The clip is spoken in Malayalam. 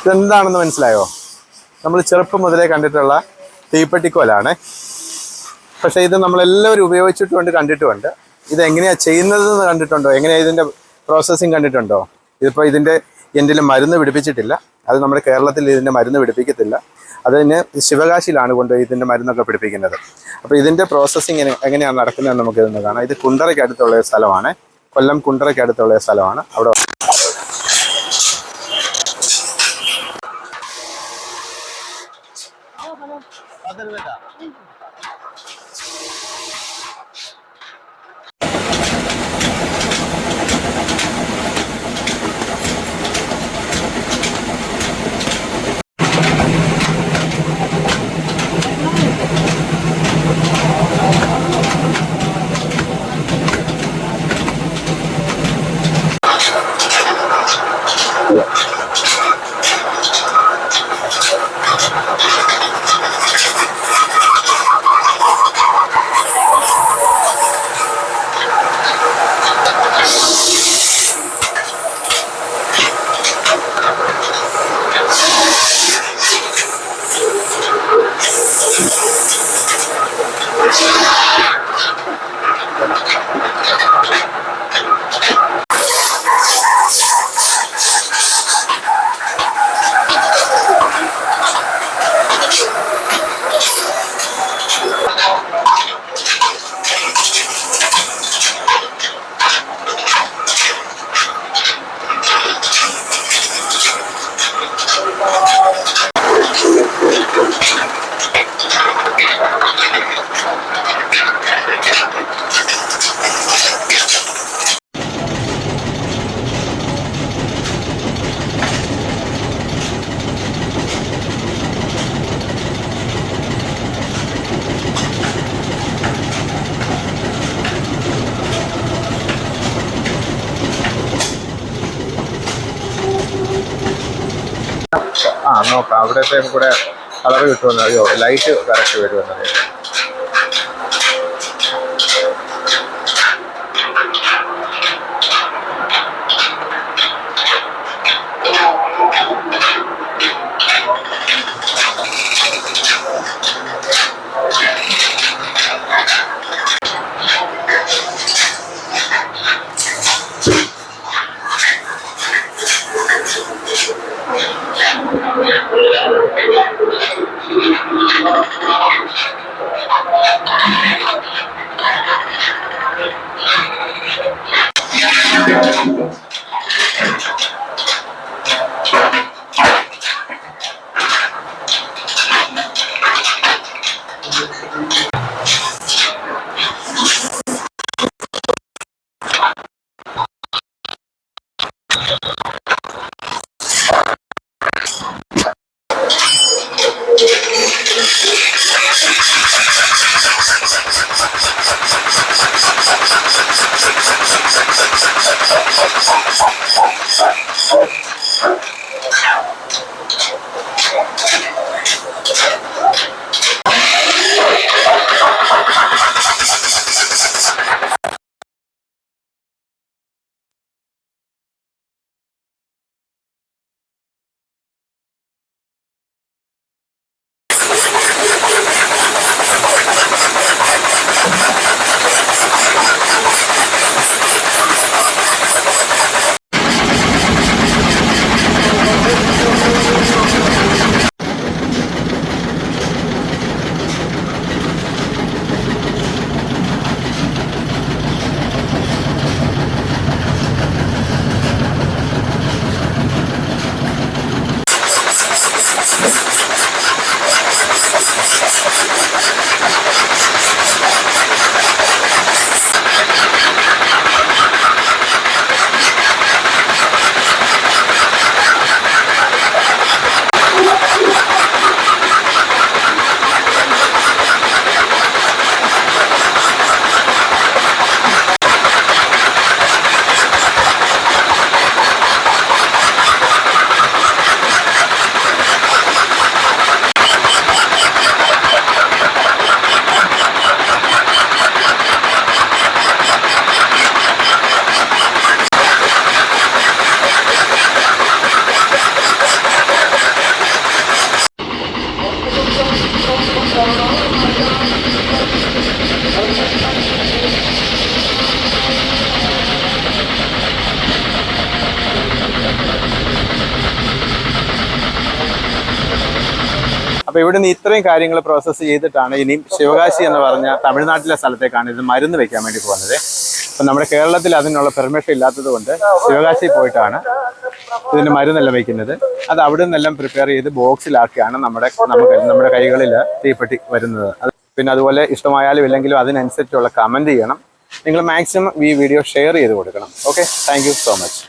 ഇതെന്താണെന്ന് മനസ്സിലായോ? നമ്മൾ ചെറുപ്പം മുതലേ കണ്ടിട്ടുള്ള തീപ്പെട്ടിക്കോലാണ്. പക്ഷേ ഇത് നമ്മളെല്ലാവരും ഉപയോഗിച്ചിട്ടുമുണ്ട്, കണ്ടിട്ടുമുണ്ട്. ഇതെങ്ങനെയാണ് ചെയ്യുന്നതെന്ന് കണ്ടിട്ടുണ്ടോ? എങ്ങനെയാണ് ഇതിൻ്റെ പ്രോസസ്സിങ് കണ്ടിട്ടുണ്ടോ? ഇതിപ്പോൾ ഇതിൻ്റെ എന്തെങ്കിലും മരുന്ന് പിടിപ്പിച്ചിട്ടില്ല. അത് നമ്മുടെ കേരളത്തിൽ ഇതിൻ്റെ മരുന്ന് പിടിപ്പിക്കത്തില്ല. അതിന് ശിവകാശിയിലാണ് കൊണ്ടുപോയി ഇതിൻ്റെ മരുന്നൊക്കെ പിടിപ്പിക്കുന്നത്. അപ്പോൾ ഇതിൻ്റെ പ്രോസസ്സിങ് എങ്ങനെയാണ് നടക്കുന്നതെന്ന് നമുക്കിതൊന്ന് കാണാം. ഇത് കുണ്ടറയ്ക്ക് അടുത്തുള്ള സ്ഥലമാണ്. കൊല്ലം കുണ്ടറയ്ക്ക് അടുത്തുള്ള സ്ഥലമാണ്. അവിടെ നോക്കാം. അവിടത്തെ കൂടെ കളർ കിട്ടുമെന്ന് അറിയോ? ലൈറ്റ് കറക്റ്റ് വരുമെന്നറിയോ? അപ്പോൾ ഇവിടെ നിന്ന് ഇത്രയും കാര്യങ്ങൾ പ്രോസസ്സ് ചെയ്തിട്ടാണ് ഇനിയും ശിവകാശി എന്ന് പറഞ്ഞ തമിഴ്നാട്ടിലെ സ്ഥലത്തേക്കാണ് ഇത് മരുന്ന് വെക്കാൻ വേണ്ടി പോകുന്നത്. അപ്പം നമ്മുടെ കേരളത്തിൽ അതിനുള്ള പെർമിഷൻ ഇല്ലാത്തത് കൊണ്ട് ശിവകാശി പോയിട്ടാണ് ഇതിന് മരുന്നെല്ലാം വയ്ക്കുന്നത്. അത് അവിടെ നിന്നെല്ലാം പ്രിപ്പയർ ചെയ്ത് ബോക്സിലാക്കിയാണ് നമ്മുടെ കൈകളിൽ തീപ്പെട്ടി വരുന്നത്. പിന്നെ അതുപോലെ ഇഷ്ടമായാലും ഇല്ലെങ്കിലും അതിനനുസരിച്ചുള്ള കമൻറ്റ് ചെയ്യണം. നിങ്ങൾ മാക്സിമം ഈ വീഡിയോ ഷെയർ ചെയ്ത് കൊടുക്കണം. Okay, thank you so much.